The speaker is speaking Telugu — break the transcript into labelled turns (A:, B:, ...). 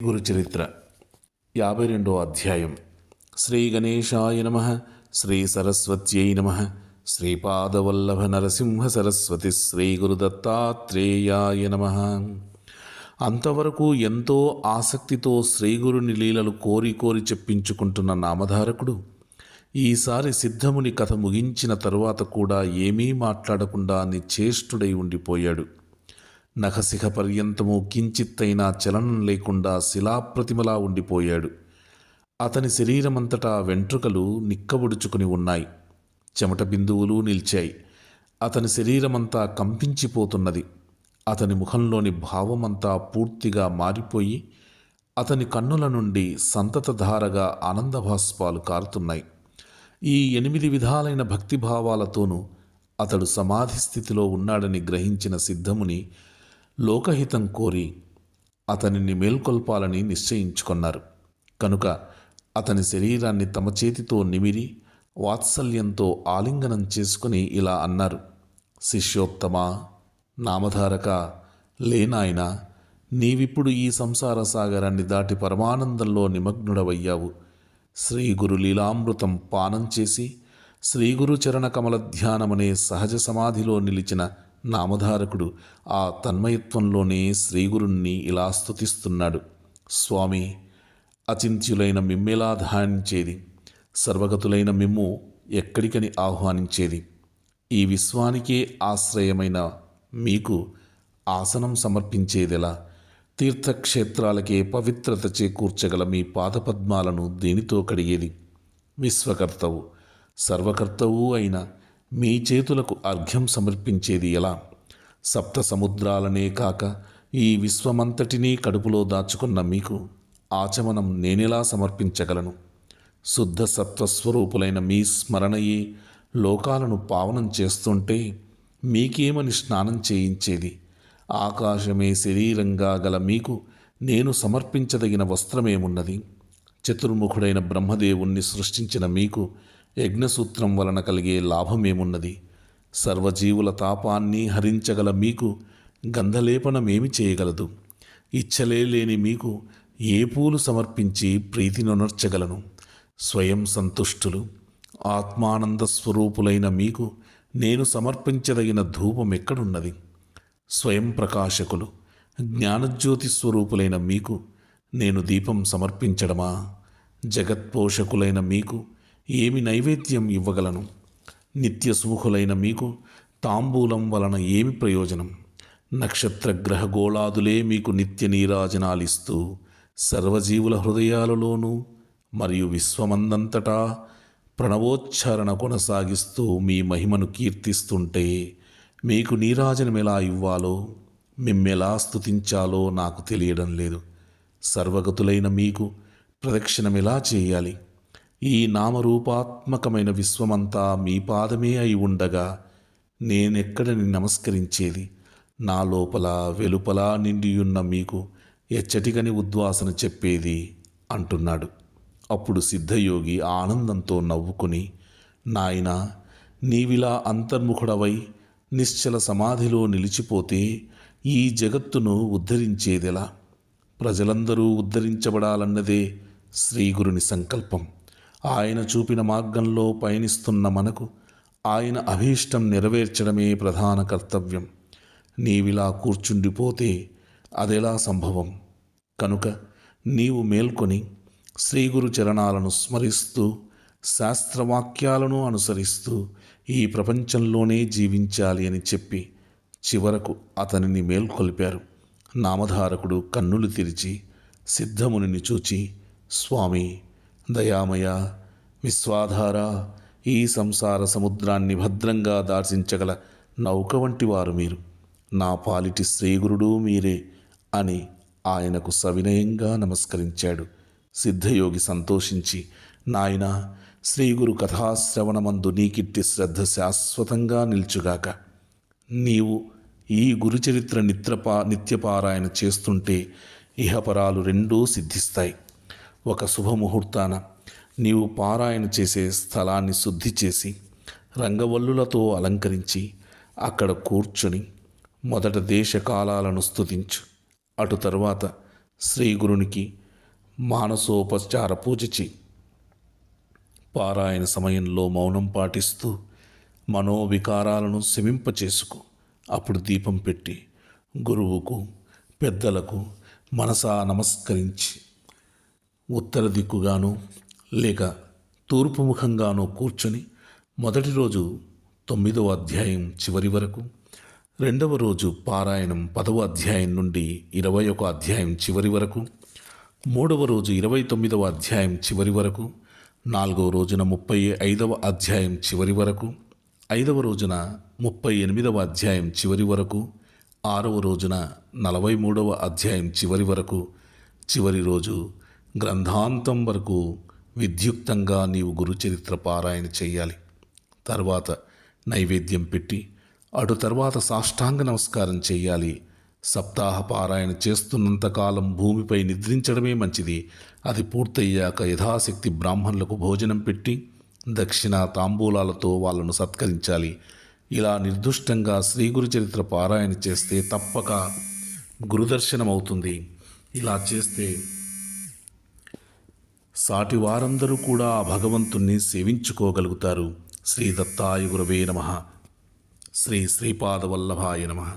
A: గురుచరిత్ర 52వ అధ్యాయం. శ్రీ గణేశాయ నమః. శ్రీ సరస్వత్యై నమః. శ్రీపాదవల్లభ నరసింహ సరస్వతి శ్రీ గురుదత్తాత్రేయాయ నమః. అంతవరకు ఎంతో ఆసక్తితో శ్రీగురుని లీలలు కోరి కోరి చెప్పించుకుంటున్న నామధారకుడు ఈసారి సిద్ధముని కథ ముగించిన తరువాత కూడా ఏమీ మాట్లాడకుండా నిశ్చేష్టుడై ఉండిపోయాడు. నఖశిఖ పర్యంతము కించిత్తైనా చలనం లేకుండా శిలాప్రతిమలా ఉండిపోయాడు. అతని శరీరమంతటా వెంట్రుకలు నిక్కబుడుచుకుని ఉన్నాయి. చెమట బిందువులు నిల్చాయి. అతని శరీరమంతా కంపించిపోతున్నది. అతని ముఖంలోని భావమంతా పూర్తిగా మారిపోయి అతని కన్నుల నుండి సంతతధారగా ఆనందభాస్పాలు కారుతున్నాయి. ఈ 8 విధాలైన భక్తిభావాలతోనూ అతడు సమాధి స్థితిలో ఉన్నాడని గ్రహించిన సిద్ధముని లోకహితం కోరి అతనిని మేల్కొల్పాలని నిశ్చయించుకున్నారు. కనుక అతని శరీరాన్ని తమ చేతితో నిమిరి వాత్సల్యంతో ఆలింగనం చేసుకుని ఇలా అన్నారు: శిష్యోత్తమా, నామధారక, లేనాయనా, నీవిప్పుడు ఈ సంసార సాగరాన్ని దాటి పరమానందంలో నిమగ్నుడవయ్యావు. శ్రీగురు లీలామృతం పానం చేసి శ్రీగురు చరణ కమల ధ్యానమనే సహజ సమాధిలో నిలిచిన నామధారకుడు ఆ తన్మయత్వంలోనే శ్రీగురుణ్ణి ఇలా స్తుతిస్తున్నాడు: స్వామి, అచింత్యులైన మిమ్మెలా ధ్యానించేది? సర్వగతులైన మిమ్ము ఎక్కడికని ఆహ్వానించేది? ఈ విశ్వానికే ఆశ్రయమైన మీకు ఆసనం సమర్పించేదెలా? తీర్థక్షేత్రాలకే పవిత్రత చేకూర్చగల మీ పాదపద్మాలను దేనితో కడిగేది? విశ్వకర్తవు సర్వకర్తవు అయిన మీ చేతులకు అర్ఘ్యం సమర్పించేది ఎలా? సప్త సముద్రాలనే కాక ఈ విశ్వమంతటినీ కడుపులో దాచుకున్న మీకు ఆచమనం నేనెలా సమర్పించగలను? శుద్ధ సత్వస్వరూపులైన మీ స్మరణయే లోకాలను పావనం చేస్తుంటే మీకేమని స్నానం చేయించేది? ఆకాశమే శరీరంగా గల మీకు నేను సమర్పించదగిన వస్త్రమేమున్నది? చతుర్ముఖుడైన బ్రహ్మదేవుణ్ణి సృష్టించిన మీకు యజ్ఞసూత్రం వలన కలిగే లాభమేమున్నది? సర్వజీవుల తాపాన్ని హరించగల మీకు గంధలేపనమేమి చేయగలదు? ఇచ్చలే లేని మీకు ఏ పూలు సమర్పించి ప్రీతినొనర్చగలను? స్వయం సంతుష్టులు ఆత్మానంద స్వరూపులైన మీకు నేను సమర్పించదగిన ధూపం ఎక్కడున్నది? స్వయం ప్రకాశకులు జ్ఞానజ్యోతి స్వరూపులైన మీకు నేను దీపం సమర్పించడమా? జగత్పోషకులైన మీకు ఏమి నైవేద్యం ఇవ్వగలను? నిత్య సుముఖులైన మీకు తాంబూలం వలన ఏమి ప్రయోజనం? నక్షత్రగ్రహ గోళాదులే మీకు నిత్య నీరాజనాలిస్తూ సర్వజీవుల హృదయాలలోనూ మరియు విశ్వమందంతటా ప్రణవోచ్చారణ కొనసాగిస్తూ మీ మహిమను కీర్తిస్తుంటే మీకు నీరాజనమెలా ఇవ్వాలో, మిమ్మెలా స్తుతించాలో నాకు తెలియడం లేదు. సర్వగతులైన మీకు ప్రదక్షిణమెలా చేయాలి? ఈ నామరూపాత్మకమైన విశ్వమంతా మీ పాదమే అయి ఉండగా నేనెక్కడని నమస్కరించేది? నా లోపల వెలుపల నిండియున్న మీకు ఎచ్చటికని ఉద్వాసన చెప్పేది అంటున్నాడు. అప్పుడు సిద్ధయోగి ఆనందంతో నవ్వుకుని, నాయనా, నీవిలా అంతర్ముఖుడవై నిశ్చల సమాధిలో నిలిచిపోతే ఈ జగత్తును ఉద్ధరించేదెలా? ప్రజలందరూ ఉద్ధరించబడాలన్నదే శ్రీగురుని సంకల్పం. ఆయన చూపిన మార్గంలో పయనిస్తున్న మనకు ఆయన అభీష్టం నెరవేర్చడమే ప్రధాన కర్తవ్యం. నీవిలా కూర్చుండిపోతే అదెలా సంభవం? కనుక నీవు మేల్కొని శ్రీగురు చరణాలను స్మరిస్తూ శాస్త్రవాక్యాలను అనుసరిస్తూ ఈ ప్రపంచంలోనే జీవించాలి అని చెప్పి చివరకు అతనిని మేల్కొల్పారు. నామధారకుడు కన్నులు తెరిచి సిద్ధమునిని చూచి, స్వామి, దయామయ, విశ్వాధార, ఈ సంసార సముద్రాన్ని భద్రంగా దార్శించగల నౌక వంటి వారు మీరు. నా పాలిటి శ్రీగురుడు మీరే అని ఆయనకు సవినయంగా నమస్కరించాడు. సిద్ధయోగి సంతోషించి, నాయనా, శ్రీగురు కథాశ్రవణమందు నీకిట్టి శ్రద్ధ శాశ్వతంగా నిల్చుగాక. నీవు ఈ గురుచరిత్ర నిత్యపారాయణ చేస్తుంటే ఇహపరాలు రెండూ సిద్ధిస్తాయి. ఒక శుభముహూర్తాన నీవు పారాయణ చేసే స్థలాన్ని శుద్ధి చేసి రంగవల్లులతో అలంకరించి అక్కడ కూర్చుని మొదట దేశకాలాలను స్తుతించు. అటు తరువాత శ్రీ గురునికి మానసోపచార పూజచి పారాయణ సమయంలో మౌనం పాటిస్తూ మనోవికారాలను శమింపచేసుకో. అప్పుడు దీపం పెట్టి గురువుకు, పెద్దలకు మనసా నమస్కరించి ఉత్తర దిక్కుగానో లేక తూర్పు ముఖంగానో కూర్చొని మొదటి రోజు 9వ అధ్యాయం చివరి వరకు, రెండవ రోజు పారాయణం 10వ అధ్యాయం నుండి 21వ అధ్యాయం చివరి వరకు, మూడవ రోజు 29వ అధ్యాయం చివరి వరకు, నాలుగవ రోజున 35వ అధ్యాయం చివరి వరకు, ఐదవ రోజున 38వ అధ్యాయం చివరి వరకు, ఆరవ రోజున 43వ అధ్యాయం చివరి వరకు, చివరి రోజు గ్రంథాంతం వరకు విద్యుక్తంగా నీవు గురుచరిత్ర పారాయణ చేయాలి. తర్వాత నైవేద్యం పెట్టి అటు తర్వాత సాష్టాంగ నమస్కారం చేయాలి. సప్తాహ పారాయణ చేస్తున్నంతకాలం భూమిపై నిద్రించడమే మంచిది. అది పూర్తయ్యాక యథాశక్తి బ్రాహ్మణులకు భోజనం పెట్టి దక్షిణ తాంబూలాలతో వాళ్ళను సత్కరించాలి. ఇలా నిర్దుష్టంగా శ్రీ గురు చరిత్ర పారాయణ చేస్తే తప్పక గురుదర్శనం అవుతుంది. ఇలా చేస్తే సాటి వారందరూ కూడా ఆ భగవంతుణ్ణి సేవించుకోగలుగుతారు. శ్రీ దత్తాయ గురవే నమః. శ్రీ శ్రీపాదవల్లభాయ నమః.